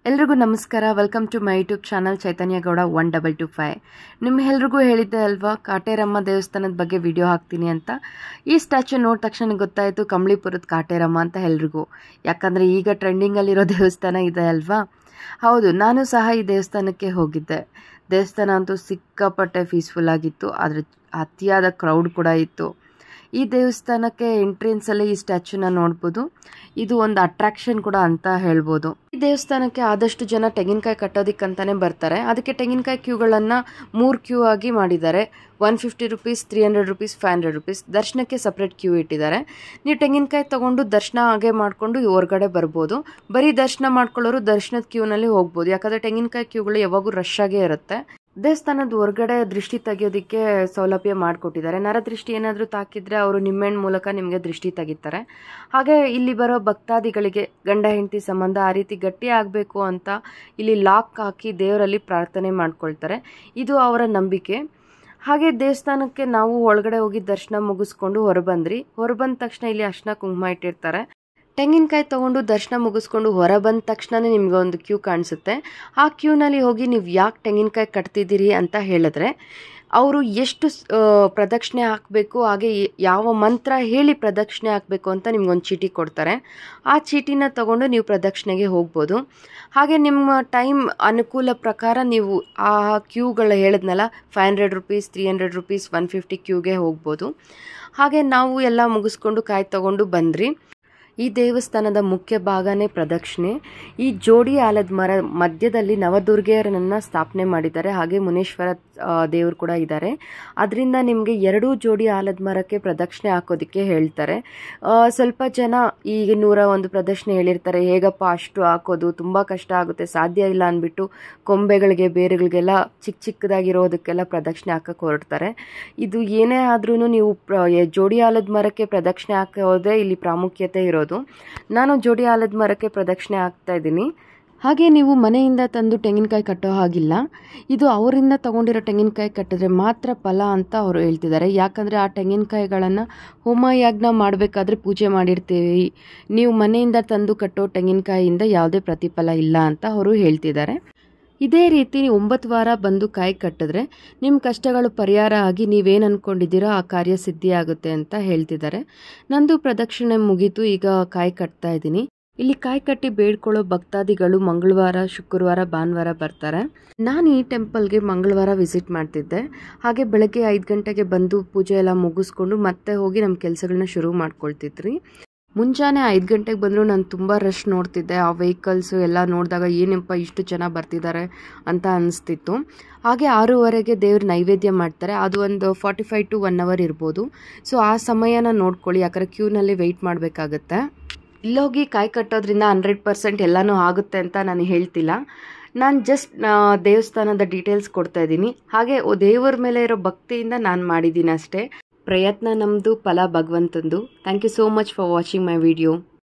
ಎಲ್ರಿಗೂ ನಮಸ್ಕಾರ. Welcome to my YouTube channel Chaitanya Gowda 1225. ನಿಮ್ಮೆಲ್ರಿಗೂ ಹೇಳಿದ್ದೆ ಅಲ್ವಾ ಕಾಟೇರಮ್ಮ ದೇವಸ್ಥಾನದ ಬಗ್ಗೆ ವಿಡಿಯೋ ಹಾಕ್ತೀನಿ ಅಂತ. ಈ ಸ್ಟ್ಯಾಚ್ಯೂ ನೋಡಿದ ತಕ್ಷಣ ಗೊತ್ತಾಯಿತು ಕಂಬಳಿಪುರದ ಕಾಟೇರಮ್ಮ ಅಂತ ಎಲ್ರಿಗೂ. ಯಾಕಂದರೆ ಈಗ ಟ್ರೆಂಡಿಂಗಲ್ಲಿರೋ ದೇವಸ್ಥಾನ ಇದೆ ಅಲ್ವಾ. ಹೌದು, ನಾನು ಸಹ ಈ ದೇವಸ್ಥಾನಕ್ಕೆ ಹೋಗಿದ್ದೆ. ದೇವಸ್ಥಾನ ಅಂತೂ ಸಿಕ್ಕಾಪಟ್ಟೆ ಪೀಸ್ಫುಲ್ ಆಗಿತ್ತು, ಆದರೆ ಅತಿಯಾದ ಕ್ರೌಡ್ ಕೂಡ ಇತ್ತು. ಈ ದೇವಸ್ಥಾನಕ್ಕೆ ಎಂಟ್ರೆನ್ಸಲ್ಲಿ ಈ ಸ್ಟ್ಯಾಚ್ಯೂನ ನೋಡ್ಬೋದು. ಇದು ಒಂದು ಅಟ್ರಾಕ್ಷನ್ ಕೂಡ ಅಂತ ಹೇಳ್ಬೋದು. ಈ ದೇವಸ್ಥಾನಕ್ಕೆ ಆದಷ್ಟು ಜನ ತೆಂಗಿನಕಾಯಿ ಕಟ್ಟೋದಕ್ಕಂತಾನೆ ಬರ್ತಾರೆ. ಅದಕ್ಕೆ ತೆಂಗಿನಕಾಯಿ ಕ್ಯೂಗಳನ್ನು 3 ಕ್ಯೂ ಆಗಿ ಮಾಡಿದ್ದಾರೆ. 150 ರೂಪೀಸ್, 300 ರೂಪೀಸ್, 500 ರೂಪೀಸ್. ದರ್ಶನಕ್ಕೆ ಸಪ್ರೇಟ್ ಕ್ಯೂ ಇಟ್ಟಿದ್ದಾರೆ. ನೀವು ತೆಂಗಿನಕಾಯಿ ತೊಗೊಂಡು ದರ್ಶನ ಹಾಗೆ ಮಾಡಿಕೊಂಡು ಹೊರಗಡೆ ಬರ್ಬೋದು. ಬರೀ ದರ್ಶನ ಮಾಡ್ಕೊಳ್ಳೋರು ದರ್ಶನದ ಕ್ಯೂನಲ್ಲಿ ಹೋಗ್ಬೋದು. ಯಾಕಂದರೆ ತೆಂಗಿನಕಾಯಿ ಕ್ಯೂಗಳು ಯಾವಾಗೂ ರಶ್ ಆಗೇ ಇರುತ್ತೆ. ದೇವಸ್ಥಾನದ ಹೊರಗಡೆ ದೃಷ್ಟಿ ತೆಗೆಯೋದಕ್ಕೆ ಸೌಲಭ್ಯ ಮಾಡಿಕೊಟ್ಟಿದ್ದಾರೆ. ನರದೃಷ್ಟಿ ಏನಾದರೂ ತಾಕಿದ್ರೆ ಅವರು ನಿಮ್ಮೆಣ್ಣು ಮೂಲಕ ನಿಮಗೆ ದೃಷ್ಟಿ ತೆಗಿತಾರೆ. ಹಾಗೆ ಇಲ್ಲಿ ಬರೋ ಭಕ್ತಾದಿಗಳಿಗೆ ಗಂಡ ಹೆಂಡತಿ ಸಂಬಂಧ ಆ ರೀತಿ ಗಟ್ಟಿ ಆಗಬೇಕು ಅಂತ ಇಲ್ಲಿ ಲಾಕ್ ಹಾಕಿ ದೇವರಲ್ಲಿ ಪ್ರಾರ್ಥನೆ ಮಾಡ್ಕೊಳ್ತಾರೆ. ಇದು ಅವರ ನಂಬಿಕೆ. ಹಾಗೆ ದೇವಸ್ಥಾನಕ್ಕೆ ನಾವು ಒಳಗಡೆ ಹೋಗಿ ದರ್ಶನ ಮುಗಿಸ್ಕೊಂಡು ಹೊರಬಂದ ತಕ್ಷಣ ಇಲ್ಲಿ ಅರ್ಶಿನ ಕುಂಕುಮ ಇಟ್ಟಿರ್ತಾರೆ. ತೆಂಗಿನಕಾಯಿ ತೊಗೊಂಡು ದರ್ಶನ ಮುಗಿಸ್ಕೊಂಡು ಹೊರ ಬಂದ ತಕ್ಷಣವೇ ನಿಮಗೆ ಒಂದು ಕ್ಯೂ ಕಾಣಿಸುತ್ತೆ. ಆ ಕ್ಯೂನಲ್ಲಿ ಹೋಗಿ ನೀವು ಯಾಕೆ ತೆಂಗಿನಕಾಯಿ ಕಟ್ತಿದ್ದೀರಿ ಅಂತ ಹೇಳಿದ್ರೆ ಅವರು ಎಷ್ಟು ಪ್ರದಕ್ಷಿಣೆ ಹಾಕಬೇಕು, ಹಾಗೆ ಯಾವ ಮಂತ್ರ ಹೇಳಿ ಪ್ರದಕ್ಷಿಣೆ ಹಾಕಬೇಕು ಅಂತ ನಿಮ್ಗೊಂದು ಚೀಟಿ ಕೊಡ್ತಾರೆ. ಆ ಚೀಟಿನ ತೊಗೊಂಡು ನೀವು ಪ್ರದಕ್ಷಿಣೆಗೆ ಹೋಗ್ಬೋದು. ಹಾಗೆ ನಿಮ್ಮ ಟೈಮ್ ಅನುಕೂಲ ಪ್ರಕಾರ ನೀವು ಆ ಕ್ಯೂಗಳು ಹೇಳಿದ್ನಲ್ಲ 500 ರೂಪೀಸ್, 300 ರೂಪೀಸ್, 150 ಕ್ಯೂಗೆ ಹೋಗ್ಬೋದು. ಹಾಗೆ ನಾವು ಎಲ್ಲ ಮುಗಿಸ್ಕೊಂಡು ಕಾಯಿ ತೊಗೊಂಡು ಬಂದ್ರಿ. ಈ ದೇವಸ್ಥಾನದ ಮುಖ್ಯ ಭಾಗನೇ ಪ್ರದಕ್ಷಿಣೆ. ಈ ಜೋಡಿ ಆಲದ ಮರ ಮಧ್ಯದಲ್ಲಿ ನವದುರ್ಗೆಯರನ್ನ ಸ್ಥಾಪನೆ ಮಾಡಿದ್ದಾರೆ. ಹಾಗೆ ಮುನೇಶ್ವರ ದೇವರು ಕೂಡ ಇದ್ದಾರೆ. ಅದರಿಂದ ನಿಮಗೆ 2 ಜೋಡಿ ಆಲದ ಮರಕ್ಕೆ ಪ್ರದಕ್ಷಿಣೆ ಹಾಕೋದಕ್ಕೆ ಹೇಳ್ತಾರೆ. ಸ್ವಲ್ಪ ಜನ ಈಗ 101 ಪ್ರದಕ್ಷಿಣೆ ಹೇಳಿರ್ತಾರೆ, ಹೇಗಪ್ಪ ಅಷ್ಟು ಹಾಕೋದು, ತುಂಬ ಕಷ್ಟ ಆಗುತ್ತೆ, ಸಾಧ್ಯ ಇಲ್ಲ ಅಂದ್ಬಿಟ್ಟು ಕೊಂಬೆಗಳಿಗೆ ಬೇರುಗಳಿಗೆಲ್ಲ ಚಿಕ್ಕದಾಗಿರೋದಕ್ಕೆಲ್ಲ ಪ್ರದಕ್ಷಿಣೆ ಹಾಕಕ್ಕೆ ಹೊರಡ್ತಾರೆ. ಇದು ಏನೇ ಆದ್ರೂ ನೀವು ಜೋಡಿ ಆಲದ ಮರಕ್ಕೆ ಪ್ರದಕ್ಷಿಣೆ ಹಾಕೋದೇ ಇಲ್ಲಿ ಪ್ರಾಮುಖ್ಯತೆ ಇರೋದು. ನಾನು ಜೋಡಿ ಆಲದ ಮರಕ್ಕೆ ಪ್ರದಕ್ಷಿಣೆ ಹಾಕ್ತಾ ಇದ್ದೀನಿ. ಹಾಗೆ ನೀವು ಮನೆಯಿಂದ ತಂದು ತೆಂಗಿನಕಾಯಿ ಕಟ್ಟೋ ಹಾಗಿಲ್ಲ. ಇದು ಅವರಿಂದ ತಗೊಂಡಿರೋ ತೆಂಗಿನಕಾಯಿ ಕಟ್ಟಿದ್ರೆ ಮಾತ್ರ ಫಲ ಅಂತ ಅವರು ಹೇಳ್ತಿದ್ದಾರೆ. ಯಾಕಂದರೆ ಆ ತೆಂಗಿನಕಾಯಿಗಳನ್ನು ಹೋಮಯಾಜ್ಞ ಮಾಡಬೇಕಾದ್ರೆ ಪೂಜೆ ಮಾಡಿರ್ತೀವಿ. ನೀವು ಮನೆಯಿಂದ ತಂದು ಕಟ್ಟೋ ತೆಂಗಿನಕಾಯಿಯಿಂದ ಯಾವುದೇ ಪ್ರತಿಫಲ ಇಲ್ಲ ಅಂತ ಅವರು ಹೇಳ್ತಿದ್ದಾರೆ. ಇದೇ ರೀತಿ 9 ವಾರ ಬಂದು ಕಾಯಿ ಕಟ್ಟಿದ್ರೆ ನಿಮ್ಮ ಕಷ್ಟಗಳು ಪರಿಹಾರ ಆಗಿ ನೀವೇನು ಅಂದ್ಕೊಂಡಿದ್ದೀರೋ ಆ ಕಾರ್ಯ ಸಿದ್ಧಿಯಾಗುತ್ತೆ ಅಂತ ಹೇಳ್ತಿದ್ದಾರೆ. ನಂದು ಪ್ರದಕ್ಷಿಣೆ ಮುಗೀತು, ಈಗ ಕಾಯಿ ಕಟ್ತಾ ಇದ್ದೀನಿ. ಇಲ್ಲಿ ಕಾಯಿ ಕಟ್ಟಿ ಬೇಡ್ಕೊಳ್ಳೋ ಭಕ್ತಾದಿಗಳು ಮಂಗಳವಾರ, ಶುಕ್ರವಾರ, ಭಾನುವಾರ ಬರ್ತಾರೆ. ನಾನು ಈ ಟೆಂಪಲ್ಗೆ ಮಂಗಳವಾರ ವಿಸಿಟ್ ಮಾಡ್ತಿದ್ದೆ. ಹಾಗೆ ಬೆಳಗ್ಗೆ 5 ಗಂಟೆಗೆ ಬಂದು ಪೂಜೆ ಎಲ್ಲ ಮುಗಿಸ್ಕೊಂಡು ಮತ್ತೆ ಹೋಗಿ ನಮ್ಮ ಕೆಲಸಗಳನ್ನ ಶುರು ಮಾಡ್ಕೊಳ್ತಿದ್ರಿ. ಮುಂಜಾನೆ 5 ಗಂಟೆಗೆ ಬಂದರೂ ನಾನು ತುಂಬ ರಶ್ ನೋಡ್ತಿದ್ದೆ. ಆ ವೆಹಿಕಲ್ಸು ಎಲ್ಲ ನೋಡಿದಾಗ ಏನಪ್ಪ ಇಷ್ಟು ಜನ ಬರ್ತಿದ್ದಾರೆ ಅಂತ ಅನಿಸ್ತಿತ್ತು. ಹಾಗೆ 6:15ಗೆ ದೇವ್ರ ನೈವೇದ್ಯ ಮಾಡ್ತಾರೆ. ಅದು ಒಂದು 45 to 1 hour ಇರ್ಬೋದು. ಸೊ ಆ ಸಮಯನ ನೋಡ್ಕೊಳ್ಳಿ, ಯಾಕಂದರೆ ಕ್ಯೂನಲ್ಲಿ ವೆಯ್ಟ್ ಮಾಡಬೇಕಾಗತ್ತೆ. ಇಲ್ಲೋಗಿ ಕಾಯಿ ಕಟ್ಟೋದ್ರಿಂದ 100% ಎಲ್ಲನೂ ಆಗುತ್ತೆ ಅಂತ ನಾನು ಹೇಳ್ತಿಲ್ಲ. ನಾನು ಜಸ್ಟ್ ದೇವಸ್ಥಾನದ ಡೀಟೇಲ್ಸ್ ಕೊಡ್ತಾ ಇದ್ದೀನಿ. ಹಾಗೆ ದೇವರ ಮೇಲೆ ಇರೋ ಭಕ್ತಿಯಿಂದ ನಾನು ಮಾಡಿದ್ದೀನಿ ಅಷ್ಟೇ. ಪ್ರಯತ್ನ ನಮ್ಮದು, ಫಲ ಭಗವಂತಂದು. Thank you so much for watching my video.